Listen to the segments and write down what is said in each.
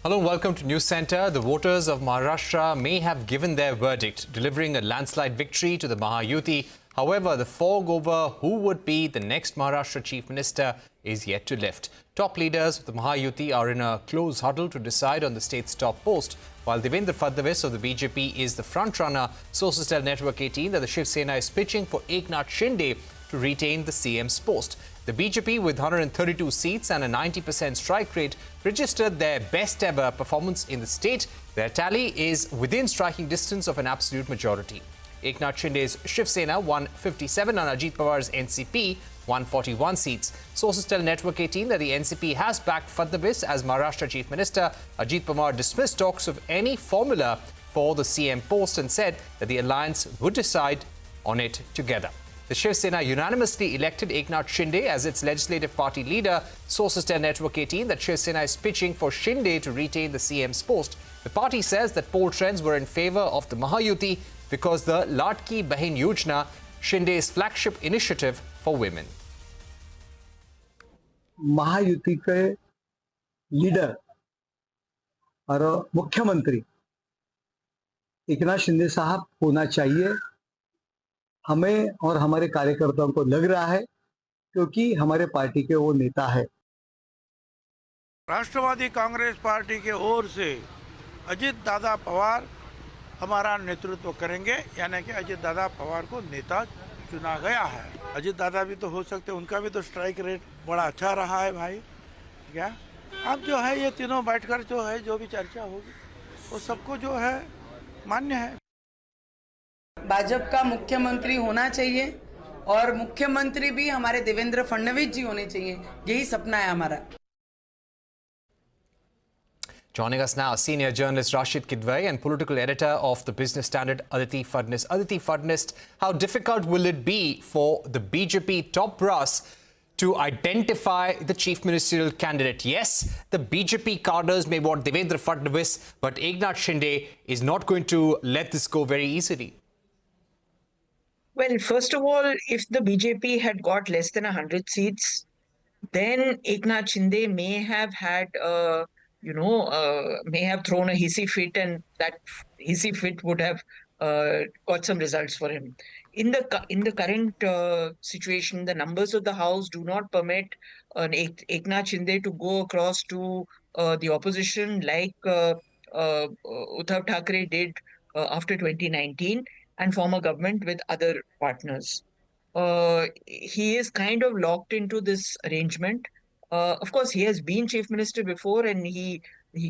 Hello and welcome to Newscentre. The voters of Maharashtra may have given their verdict, delivering a landslide victory to the Mahayuti. However, the fog over who would be the next Maharashtra Chief Minister is yet to lift. Top leaders of the Mahayuti are in a close huddle to decide on the state's top post. While Devendra Fadnavis of the BJP is the frontrunner, sources tell Network 18 that the Shiv Sena is pitching for Eknath Shinde to retain the CM's post. The BJP, with 132 seats and a 90% strike rate, registered their best ever performance in the state. Their tally is within striking distance of an absolute majority. Eknath Shinde's Shiv Sena won 57 and Ajit Pawar's NCP won 41 seats. Sources tell Network 18 that the NCP has backed Fadnavis as Maharashtra Chief Minister. Ajit Pawar dismissed talks of any formula for the CM post and said that the alliance would decide on it together. The Shiv Sena unanimously elected Eknath Shinde as its legislative party leader. Sources tell Network 18 that Shiv Sena is pitching for Shinde to retain the CM's post. The party says that poll trends were in favor of the Mahayuti because the Ladki Bahin Yojana, Shinde's flagship initiative for women. Mahayuti के leader और मुख्यमंत्री एकनाथ शिंदे साहब होना चाहिए। हमें और हमारे कार्यकर्ताओं को लग रहा है क्योंकि हमारे पार्टी के वो नेता है। राष्ट्रवादी कांग्रेस पार्टी के ओर से अजित दादा पवार हमारा नेतृत्व करेंगे, यानी कि अजित दादा पवार को नेता चुना गया है। अजित दादा भी तो हो सकते, उनका भी तो स्ट्राइक रेट बड़ा अच्छा रहा है भाई। क्या अब जो है ये तीनों बैठकर जो है जो भी चर्चा होगी वो सबको जो है मान्य है। भाजपा का मुख्यमंत्री होना चाहिए और मुख्यमंत्री भी हमारे देवेंद्र फडणवीस जी होने चाहिए, यही सपना है हमारा। Joining us now, senior journalist Rashid Kidwai and political editor of the Business Standard, Aditi Fadnavis. Aditi Fadnavis, how difficult will it be for the BJP top brass to identify the chief ministerial candidate? Yes, the BJP cadres may want Devendra Fadnavis, but Eknath Shinde is not going to let this go very easily. Well, first of all, if the BJP had got less than 100 seats, then Eknath Shinde may have had may have thrown a hissy fit, and that hissy fit would have got some results for him. In the current situation, the numbers of the House do not permit Eknath Shinde to go across to the opposition like Uddhav Thackeray did after 2019 and form a government with other partners. He is kind of locked into this arrangement. Of course, he has been chief minister before, and he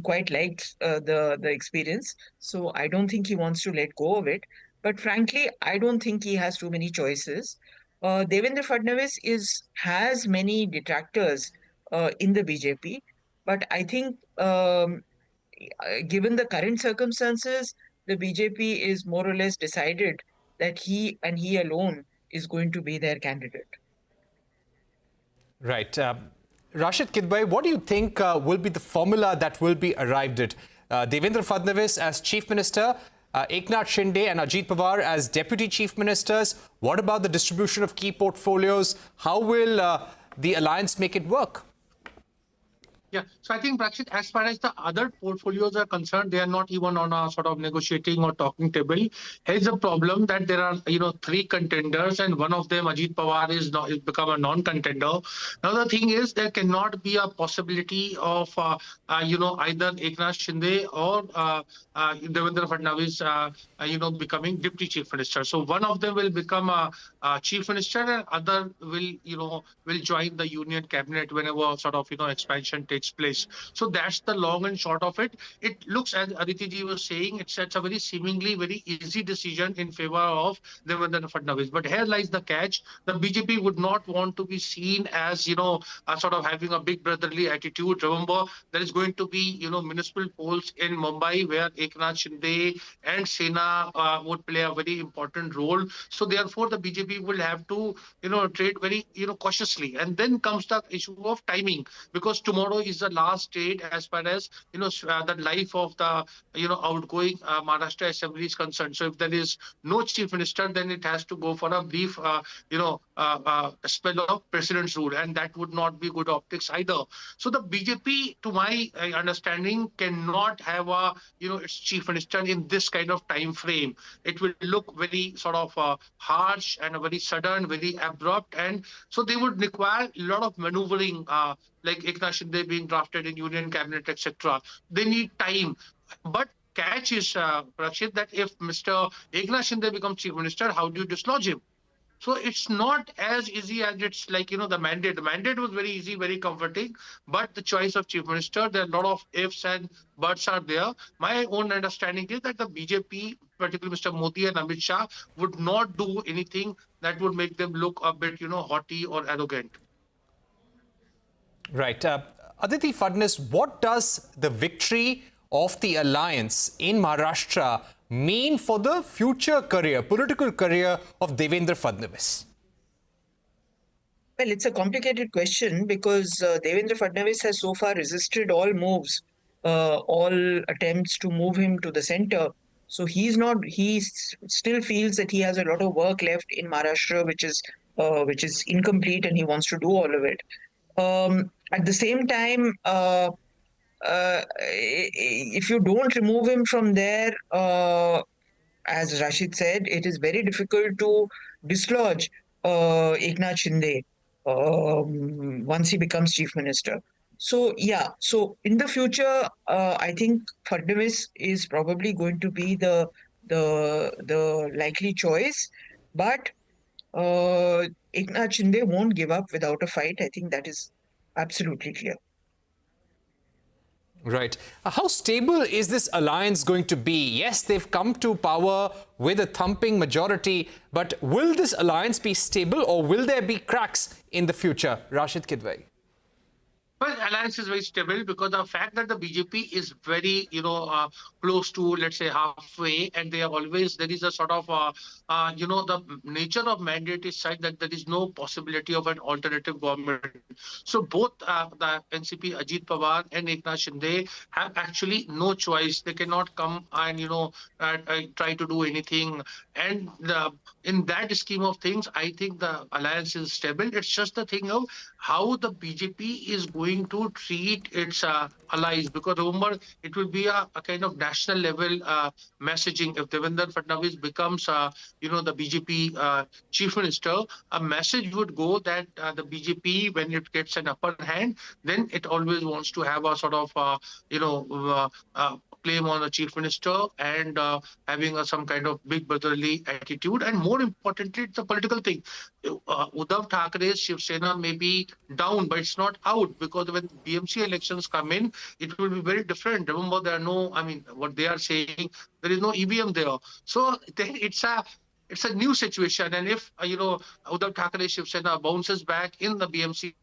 quite liked the experience. So I don't think he wants to let go of it. But frankly, I don't think he has too many choices. Devendra Fadnavis has many detractors in the BJP, but I think given the current circumstances, the BJP is more or less decided that he and he alone is going to be their candidate. Right. Rashid Kidwai, what do you think will be the formula that will be arrived at? Devendra Fadnavis as Chief Minister, Eknath Shinde and Ajit Pawar as Deputy Chief Ministers. What about the distribution of key portfolios? How will the alliance make it work? Yeah, so I think, Prakshit, as far as the other portfolios are concerned, they are not even on a sort of negotiating or talking table. Here's the problem that there are, three contenders, and one of them, Ajit Pawar, is become a non-contender. Now, the thing is, there cannot be a possibility of, either Eknath Shinde or Devendra Fadnavis, becoming deputy chief minister. So one of them will become a chief minister, and other will join the union cabinet whenever sort of expansion takes place. So that's the long and short of it. It looks, as Aditi ji was saying, it's a very seemingly very easy decision in favor of Devendra Fadnavis. But here lies the catch. The BJP would not want to be seen as sort of having a big brotherly attitude. Remember, there is going to be municipal polls in Mumbai where Eknath Shinde and Sena would play a very important role. So therefore, the BJP will have to trade very cautiously. And then comes the issue of timing, because tomorrow is is the last state as far as the life of the outgoing Maharashtra Assembly is concerned. So if there is no chief minister, then it has to go for a brief spell of president's rule, and that would not be good optics either. So the BJP, to my understanding, cannot have a its chief minister in this kind of time frame. It will look very sort of harsh and very sudden, very abrupt, and so they would require a lot of maneuvering, like Eknath Shinde being drafted in union cabinet, etc. They need time. But catch is, Rakshit, that if Mr. Eknath Shinde becomes chief minister, how do you dislodge him? So it's not as easy as it's like, the mandate. The mandate was very easy, very comforting, but the choice of chief minister, there are a lot of ifs and buts are there. My own understanding is that the BJP, particularly Mr. Modi and Amit Shah, would not do anything that would make them look a bit, haughty or arrogant. Right. Aditi Fadnavis, what does the victory of the alliance in Maharashtra mean for the future career, political career of Devendra Fadnavis? Well, it's a complicated question because Devendra Fadnavis has so far resisted all moves, all attempts to move him to the center. So he still feels that he has a lot of work left in Maharashtra, which is incomplete, and he wants to do all of it. At the same time, if you don't remove him from there, as Rashid said, it is very difficult to dislodge Eknath Shinde once he becomes chief minister. So yeah, so in the future, I think Fadnavis is probably going to be the likely choice, but Eknath Shinde won't give up without a fight. I think that is absolutely clear. Right. How stable is this alliance going to be? Yes, they've come to power with a thumping majority, but will this alliance be stable or will there be cracks in the future? Rashid Kidwai. Well, alliance is very stable because the fact that the BJP is very, close to, let's say, halfway, and there is a sort of, the nature of mandate is such that there is no possibility of an alternative government. So both the NCP, Ajit Pawar and Eknath Shinde have actually no choice. They cannot come and, try to do anything. And in that scheme of things, I think the alliance is stable. It's just the thing of how the BJP is going to treat its allies, because remember, it will be a kind of national level messaging. If Devendra Fadnavis becomes, the BJP chief minister, a message would go that the BJP, when it gets an upper hand, then it always wants to have a sort of, claim on a chief minister and having some kind of big brotherly attitude. And more importantly, it's a political thing. Uddhav Thackeray's Shiv Sena may be down, but it's not out, because when BMC elections come in, it will be very different. Remember, there are no, what they are saying, there is no EVM there. So then it's a new situation. And if, Uddhav Thackeray Shiv Sena bounces back in the BMC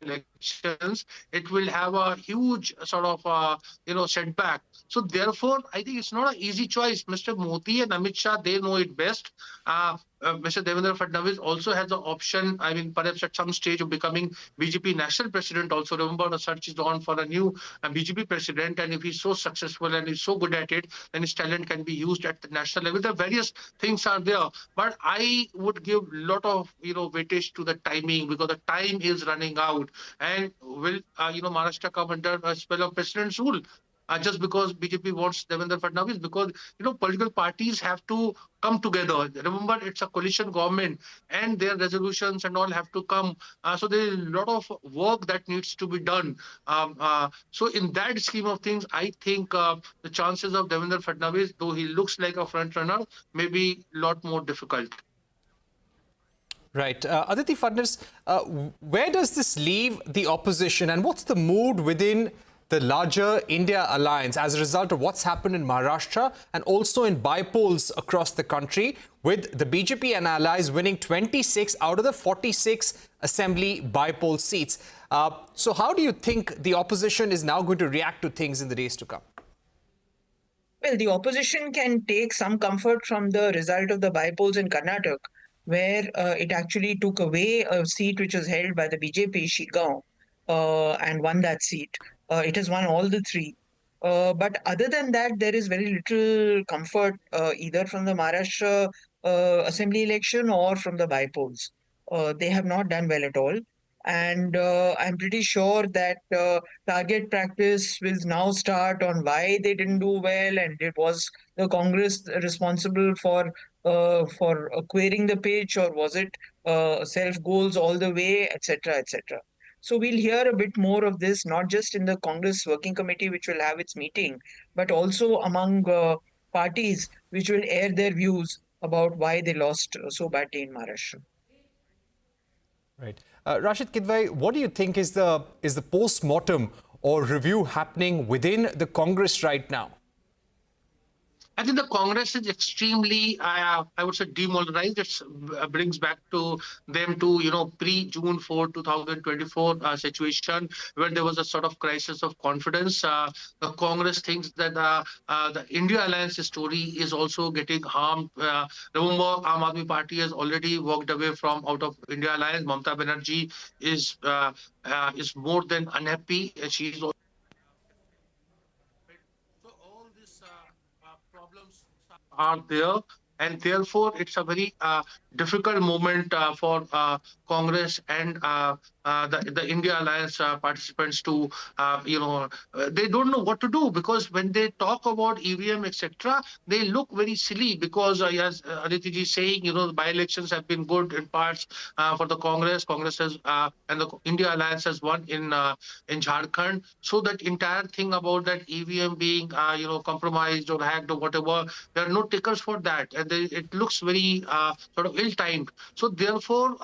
elections, it will have a huge sort of, setback. So therefore, I think it's not an easy choice. Mr. Modi and Amit Shah, they know it best. Mr. Devendra Fadnavis also has the option, perhaps at some stage, of becoming BJP national president also. Remember, the search is on for a new BJP president, and if he's so successful and he's so good at it, then his talent can be used at the national level. The various things are there, but I would give a lot of, weightage to the timing, because the time is running out. And will, Maharashtra come under a spell of president's rule? Just because BJP wants Devendra Fadnavis, because, political parties have to come together. Remember, it's a coalition government and their resolutions and all have to come. So there is a lot of work that needs to be done. So in that scheme of things, I think the chances of Devendra Fadnavis, though he looks like a front runner, may be a lot more difficult. Right. Aditi Fadnavis, where does this leave the opposition, and what's the mood within the larger India alliance as a result of what's happened in Maharashtra and also in by-polls across the country, with the BJP and allies winning 26 out of the 46 assembly by-poll seats? So how do you think the opposition is now going to react to things in the days to come? Well, the opposition can take some comfort from the result of the by-polls in Karnataka, where it actually took away a seat which was held by the BJP, Shigaon. and won that seat. It has won all the three. But other than that, there is very little comfort either from the Maharashtra assembly election or from the by-polls. They have not done well at all. And I'm pretty sure that target practice will now start on why they didn't do well, and it was the Congress responsible for acquiring the pitch, or was it self goals all the way, etc., etc. So we'll hear a bit more of this, not just in the Congress Working Committee, which will have its meeting, but also among parties which will air their views about why they lost so badly in Maharashtra. Right. Rashid Kidwai, what do you think is the post-mortem or review happening within the Congress right now? I think the Congress is extremely, I would say, demoralized. It brings back to them to, pre-June 4, 2024 situation where there was a sort of crisis of confidence. The Congress thinks that the India Alliance story is also getting harmed. Remember, Aam Aadmi Party has already walked away from out of India Alliance. Mamata Banerjee is more than unhappy. She is also problems are there, and therefore it's a very difficult moment for Congress and the India Alliance participants to, they don't know what to do, because when they talk about EVM, etc., they look very silly because, as Aditi ji is saying, the by-elections have been good in parts for the Congress. Congress has, and the India Alliance has won in Jharkhand. So that entire thing about that EVM being, compromised or hacked or whatever, there are no takers for that. And it looks very sort of ill-timed. So therefore,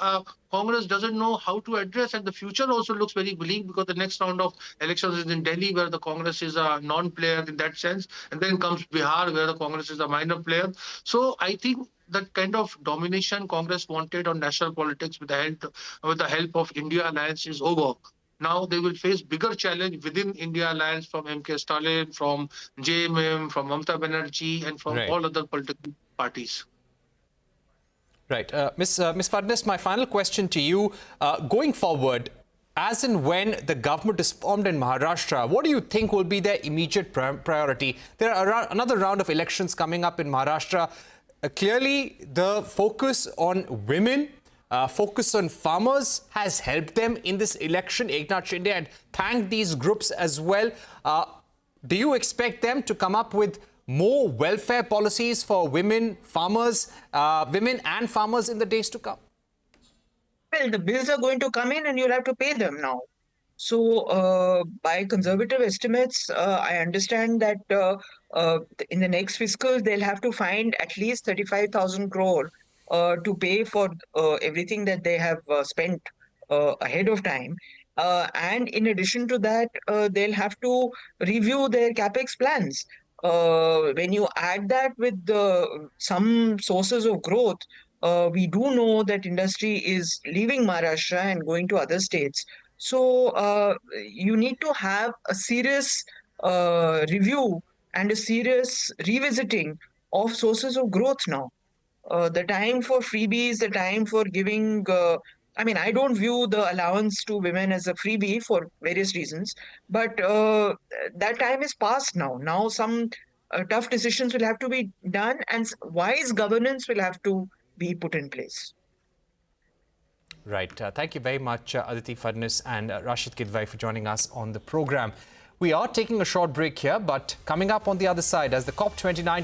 Congress doesn't know how to address, and the future also looks very bleak because the next round of elections is in Delhi, where the Congress is a non-player in that sense, and then comes Bihar, where the Congress is a minor player. So I think that kind of domination Congress wanted on national politics with the help of India Alliance is over. Now they will face bigger challenge within India Alliance from MK Stalin, from JMM, from Mamata Banerjee, and from all other political parties. Right. Ms. Fadnavis, my final question to you. Going forward, as and when the government is formed in Maharashtra, what do you think will be their immediate priority? There are another round of elections coming up in Maharashtra. Clearly, the focus on women, focus on farmers has helped them in this election. Eknath Shinde had thanked these groups as well. Do you expect them to come up with more welfare policies for women, farmers, women and farmers in the days to come? Well, the bills are going to come in and you'll have to pay them now. So by conservative estimates, I understand that in the next fiscal, they'll have to find at least 35,000 crore to pay for everything that they have spent ahead of time. And in addition to that, they'll have to review their capex plans. When you add that with some sources of growth, we do know that industry is leaving Maharashtra and going to other states. So you need to have a serious review and a serious revisiting of sources of growth now. The time for freebies, the time for giving, I don't view the allowance to women as a freebie for various reasons, but that time is past now. Now some tough decisions will have to be done and wise governance will have to be put in place. Right. Thank you very much, Aditi Fadnavis and Rashid Kidwai, for joining us on the program. We are taking a short break here, but coming up on the other side, as the COP29